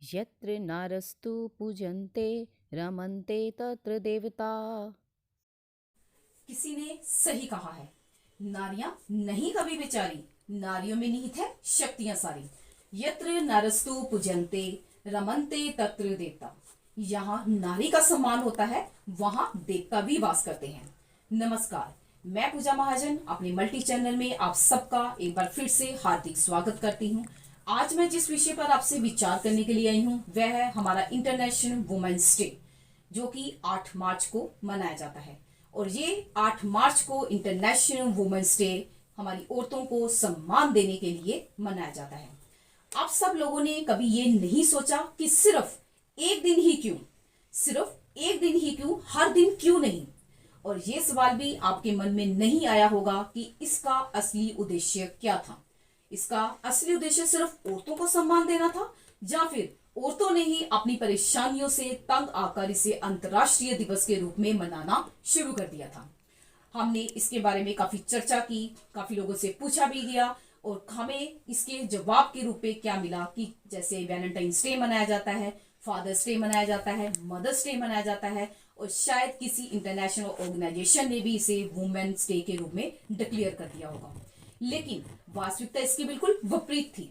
यत्र नारस्तु पूजन्ते रमन्ते तत्र देवता। किसी ने सही कहा है, नारियां नहीं कभी बेचारी, नारियों में निहित है शक्तियां सारी। यत्र नरस्तु पूजन्ते रमन्ते तत्र देवता। यहाँ नारी का सम्मान होता है, वहां देवता भी वास करते हैं। नमस्कार, मैं पूजा महाजन अपने मल्टी चैनल में आप सबका एक बार फिर से हार्दिक स्वागत करती हूँ। आज मैं जिस विषय पर आपसे विचार करने के लिए आई हूँ वह है हमारा इंटरनेशनल वुमेन्स डे, जो कि 8 मार्च को मनाया जाता है। और ये 8 मार्च को इंटरनेशनल वुमेन्स डे हमारी औरतों को सम्मान देने के लिए मनाया जाता है। आप सब लोगों ने कभी ये नहीं सोचा कि सिर्फ एक दिन ही क्यों, सिर्फ एक दिन ही क्यों, हर दिन क्यों नहीं? और ये सवाल भी आपके मन में नहीं आया होगा कि इसका असली उद्देश्य क्या था। इसका असली उद्देश्य सिर्फ औरतों को सम्मान देना था, या फिर औरतों ने ही अपनी परेशानियों से तंग आकर इसे अंतर्राष्ट्रीय दिवस के रूप में मनाना शुरू कर दिया था। हमने इसके बारे में काफी चर्चा की, काफी लोगों से पूछा भी गया, और हमें इसके जवाब के रूप में क्या मिला कि जैसे वैलेंटाइंस डे मनाया जाता है, फादर्स डे मनाया जाता है, मदर्स डे मनाया जाता है, और शायद किसी इंटरनेशनल ऑर्गेनाइजेशन ने भी इसे वुमेन्स डे के रूप में डिक्लेयर कर दिया होगा। लेकिन वास्तविकता इसकी बिल्कुल विपरीत थी।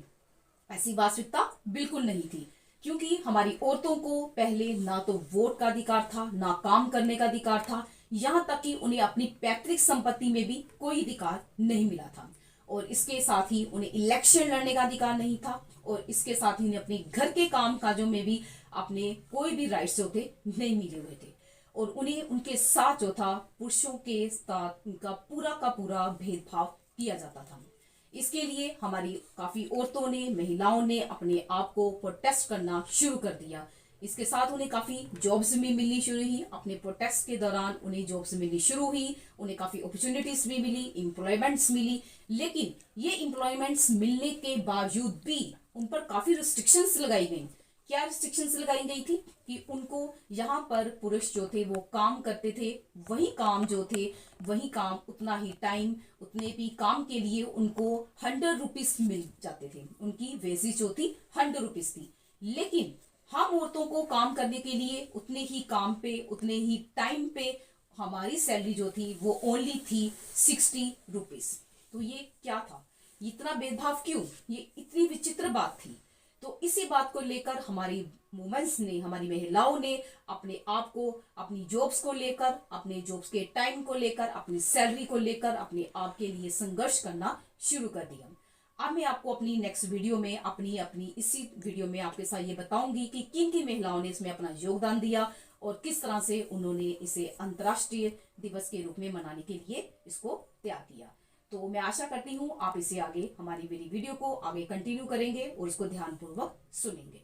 ऐसी वास्तविकता बिल्कुल नहीं थी, क्योंकि हमारी औरतों को पहले ना तो वोट का अधिकार था, ना काम करने का अधिकार था, यहाँ तक कि उन्हें अपनी पैतृक संपत्ति में भी कोई अधिकार नहीं मिला था। और इसके साथ ही उन्हें इलेक्शन लड़ने का अधिकार नहीं था, और इसके साथ ही उन्हें अपने घर के काम काजों में भी अपने कोई भी राइट्स जो थे नहीं मिले हुए थे। और उन्हें उनके साथ जो था पुरुषों के साथ उनका पूरा का पूरा भेदभाव किया जाता था। इसके लिए हमारी काफी औरतों ने, महिलाओं ने अपने आप को प्रोटेस्ट करना शुरू कर दिया। इसके साथ उन्हें काफी जॉब्स भी मिलनी शुरू हुई। अपने प्रोटेस्ट के दौरान उन्हें जॉब्स मिलनी शुरू हुई, उन्हें काफी अपॉर्चुनिटीज भी मिली, एम्प्लॉयमेंट्स मिली। लेकिन ये एम्प्लॉयमेंट्स मिलने के बावजूद भी उन पर काफी रिस्ट्रिक्शंस लगाई गई। क्या रिस्ट्रिक्शंस लगाई गई थी कि उनको यहाँ पर पुरुष जो थे वो काम करते थे, वही काम जो थे वही काम, उतना ही टाइम, उतने भी काम के लिए उनको 100 रुपीज मिल जाते थे। उनकी वेजेस जो थी 100 रुपीज थी। लेकिन हम औरतों को काम करने के लिए उतने ही काम पे, उतने ही टाइम पे हमारी सैलरी जो थी वो ओनली थी 60 रुपीज। तो ये क्या था? इतना भेदभाव क्यों? ये इतनी विचित्र बात थी। तो इसी बात को लेकर हमारी वुमेन्स ने, हमारी महिलाओं ने अपने आप को, अपनी जॉब्स को लेकर, अपने जॉब्स के टाइम को लेकर, अपनी सैलरी को लेकर अपने आप के लिए संघर्ष करना शुरू कर दिया। अब मैं आपको अपनी नेक्स्ट वीडियो में, अपनी अपनी इसी वीडियो में आपके साथ ये बताऊंगी कि किन किन महिलाओं ने इसमें अपना योगदान दिया और किस तरह से उन्होंने इसे अंतर्राष्ट्रीय दिवस के रूप में मनाने के लिए इसको तैयार किया। तो मैं आशा करती हूँ आप इसे आगे, हमारी मेरी वीडियो को आगे कंटिन्यू करेंगे और इसको ध्यानपूर्वक सुनेंगे।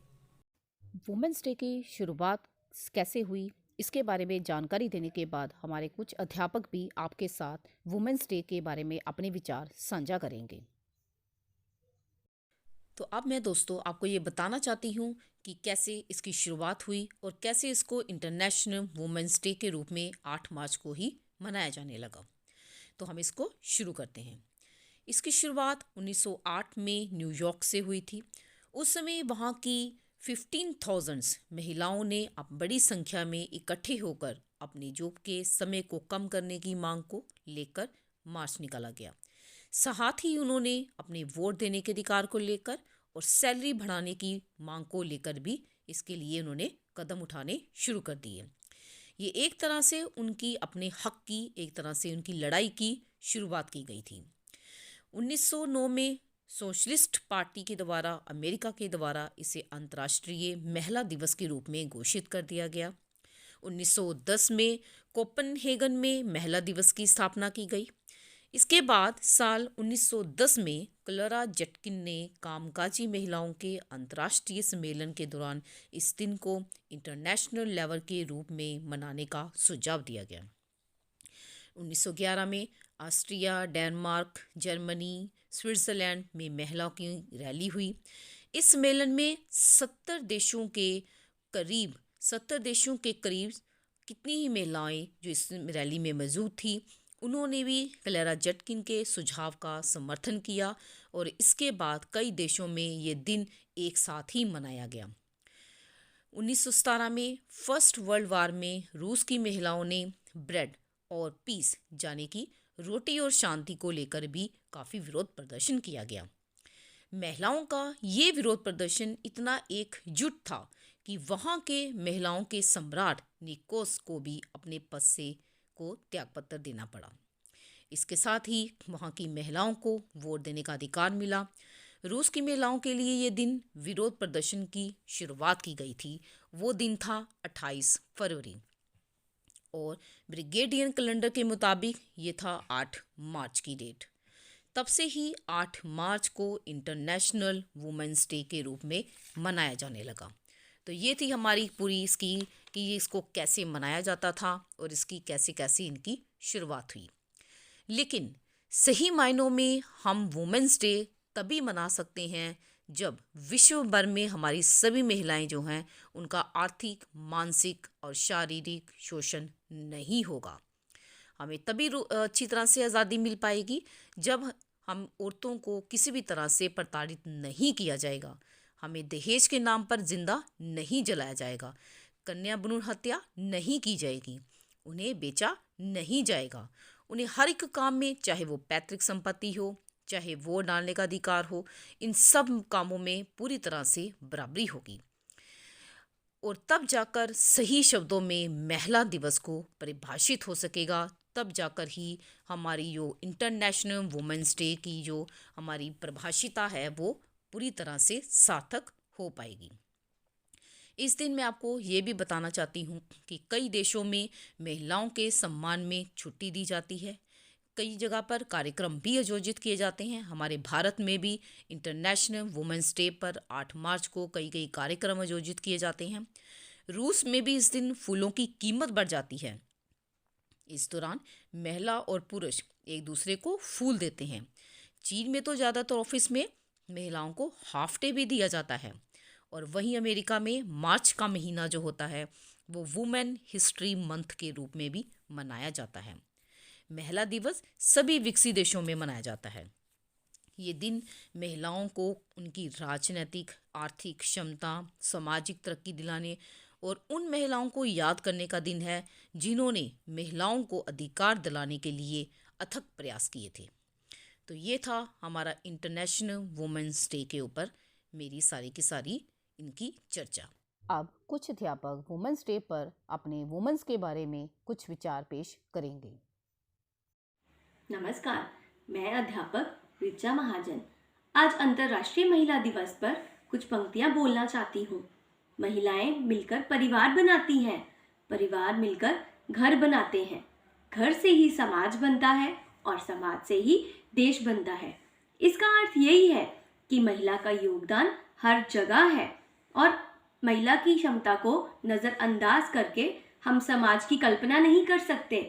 वुमेन्स डे की शुरुआत कैसे हुई, इसके बारे में जानकारी देने के बाद हमारे कुछ अध्यापक भी आपके साथ वुमेन्स डे के बारे में अपने विचार साझा करेंगे। तो अब मैं दोस्तों आपको ये बताना चाहती हूँ कि कैसे इसकी शुरुआत हुई और कैसे इसको इंटरनेशनल वुमेन्स डे के रूप में 8 मार्च को ही मनाया जाने लगा। तो हम इसको शुरू करते हैं। इसकी शुरुआत 1908 में न्यूयॉर्क से हुई थी। उस समय वहाँ की 15,000 महिलाओं ने अब बड़ी संख्या में इकट्ठे होकर अपने जॉब के समय को कम करने की मांग को लेकर मार्च निकाला गया। साथ ही उन्होंने अपने वोट देने के अधिकार को लेकर और सैलरी बढ़ाने की मांग को लेकर भी इसके लिए उन्होंने कदम उठाने शुरू कर दिए। ये एक तरह से उनकी अपने हक की, एक तरह से उनकी लड़ाई की शुरुआत की गई थी। 1909 में सोशलिस्ट पार्टी के द्वारा, अमेरिका के द्वारा इसे अंतर्राष्ट्रीय महिला दिवस के रूप में घोषित कर दिया गया। 1910 में कोपनहेगन में महिला दिवस की स्थापना की गई। इसके बाद साल 1910 में क्लारा जेटकिन ने कामकाजी महिलाओं के अंतर्राष्ट्रीय सम्मेलन के दौरान इस दिन को इंटरनेशनल लेवल के रूप में मनाने का सुझाव दिया गया। 1911 में ऑस्ट्रिया, डेनमार्क, जर्मनी, स्विट्ज़रलैंड में महिलाओं की रैली हुई। इस सम्मेलन में 70 देशों के करीब कितनी ही महिलाएं जो इस रैली में मौजूद थी, उन्होंने भी क्लारा जेटकिन के सुझाव का समर्थन किया और इसके बाद कई देशों में ये दिन एक साथ ही मनाया गया। 1917 में फर्स्ट वर्ल्ड वार में रूस की महिलाओं ने ब्रेड और पीस यानी कि रोटी और शांति को लेकर भी काफ़ी विरोध प्रदर्शन किया गया। महिलाओं का ये विरोध प्रदर्शन इतना एकजुट था कि वहाँ के महिलाओं के सम्राट निकोस को भी अपने पद से को त्यागपत्र देना पड़ा। इसके साथ ही वहाँ की महिलाओं को वोट देने का अधिकार मिला। रूस की महिलाओं के लिए ये दिन विरोध प्रदर्शन की शुरुआत की गई थी। वो दिन था 28 फरवरी और ब्रिगेडियन कैलेंडर के मुताबिक ये था 8 मार्च की डेट। तब से ही 8 मार्च को इंटरनेशनल वुमेन्स डे के रूप में मनाया जाने लगा। तो ये थी हमारी पूरी इसकी कि ये इसको कैसे मनाया जाता था और इसकी कैसे कैसे इनकी शुरुआत हुई। लेकिन सही मायनों में हम वुमेन्स डे तभी मना सकते हैं जब विश्व भर में हमारी सभी महिलाएं जो हैं उनका आर्थिक, मानसिक और शारीरिक शोषण नहीं होगा। हमें तभी अच्छी तरह से आज़ादी मिल पाएगी जब हम औरतों को किसी भी तरह से प्रताड़ित नहीं किया जाएगा। हमें दहेज के नाम पर जिंदा नहीं जलाया जाएगा, कन्या भ्रूण हत्या नहीं की जाएगी, उन्हें बेचा नहीं जाएगा। उन्हें हर एक काम में, चाहे वो पैतृक संपत्ति हो, चाहे वोट डालने का अधिकार हो, इन सब कामों में पूरी तरह से बराबरी होगी। और तब जाकर सही शब्दों में महिला दिवस को परिभाषित हो सकेगा। तब जाकर ही हमारी जो इंटरनेशनल वुमेन्स डे की जो हमारी परिभाषिता है वो पूरी तरह से सार्थक हो पाएगी। इस दिन मैं आपको ये भी बताना चाहती हूँ कि कई देशों में महिलाओं के सम्मान में छुट्टी दी जाती है। कई जगह पर कार्यक्रम भी आयोजित किए जाते हैं। हमारे भारत में भी इंटरनेशनल वुमेन्स डे पर 8 मार्च को कई कार्यक्रम आयोजित किए जाते हैं। रूस में भी इस दिन फूलों की कीमत बढ़ जाती है। इस दौरान महिला और पुरुष एक दूसरे को फूल देते हैं। चीन में तो ज़्यादातर ऑफिस में महिलाओं को हाफ डे भी दिया जाता है। और वहीं अमेरिका में मार्च का महीना जो होता है वो वुमेन हिस्ट्री मंथ के रूप में भी मनाया जाता है। महिला दिवस सभी विकसित देशों में मनाया जाता है। ये दिन महिलाओं को उनकी राजनीतिक, आर्थिक क्षमता, सामाजिक तरक्की दिलाने और उन महिलाओं को याद करने का दिन है जिन्होंने महिलाओं को अधिकार दिलाने के लिए अथक प्रयास किए थे। तो ये था हमारा इंटरनेशनल वुमेन्स डे के ऊपर मेरी सारी की सारी इनकी चर्चा। अब कुछ अध्यापक वुमेन्स डे पर अपने वुमेन्स के बारे में कुछ विचार पेश करेंगे। नमस्कार, मैं अध्यापक ऋचा महाजन आज अंतर्राष्ट्रीय महिला दिवस पर कुछ पंक्तियां बोलना चाहती हूँ। महिलाएं मिलकर परिवार बनाती हैं, परिवार मिलकर घर बनाते हैं, घर से ही समाज बनता है और समाज से ही देश बनता है। इसका अर्थ यही है कि महिला का योगदान हर जगह है और महिला की क्षमता को नज़रअंदाज करके हम समाज की कल्पना नहीं कर सकते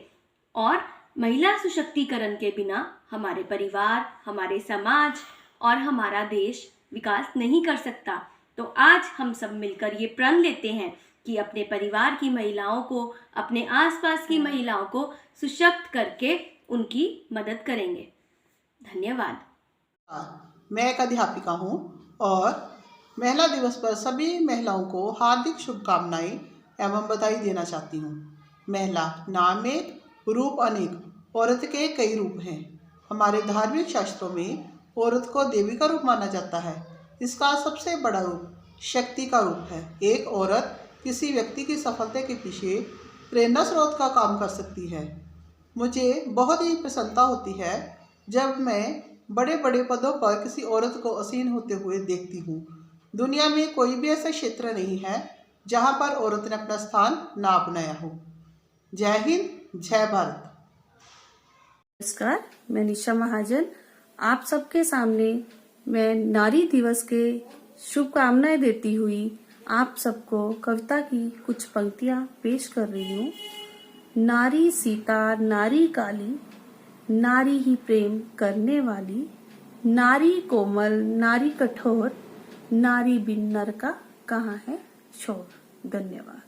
और महिला सशक्तिकरण के बिना हमारे परिवार, हमारे समाज और हमारा देश विकास नहीं कर सकता। तो आज हम सब मिलकर ये प्रण लेते हैं कि अपने परिवार की महिलाओं को, अपने आसपास की महिलाओं को सशक्त करके उनकी मदद करेंगे। धन्यवाद। मैं एक अध्यापिका हूँ और महिला दिवस पर सभी महिलाओं को हार्दिक शुभकामनाएं एवं बधाई देना चाहती हूँ। महिला नाम एक, रूप अनेक, औरत के कई रूप हैं। हमारे धार्मिक शास्त्रों में औरत को देवी का रूप माना जाता है। इसका सबसे बड़ा रूप शक्ति का रूप है। एक औरत किसी व्यक्ति की सफलता के पीछे प्रेरणा स्रोत का काम कर सकती है। मुझे बहुत ही प्रसन्नता होती है जब मैं बड़े बड़े पदों पर किसी औरत को आसीन होते हुए देखती हूँ। दुनिया में कोई भी ऐसा क्षेत्र नहीं है जहाँ पर औरत ने अपना स्थान ना अपनाया हो। जय हिंद, जय भारत। नमस्कार, मैं निशा महाजन आप सबके सामने मैं नारी दिवस के शुभकामनाएं देती हुई आप सबको कविता की कुछ पंक्तियां पेश कर रही हूँ। नारी सीता, नारी काली, नारी ही प्रेम करने वाली, नारी कोमल, नारी कठोर, नारी बिन नर का कहाँ है शोर। धन्यवाद।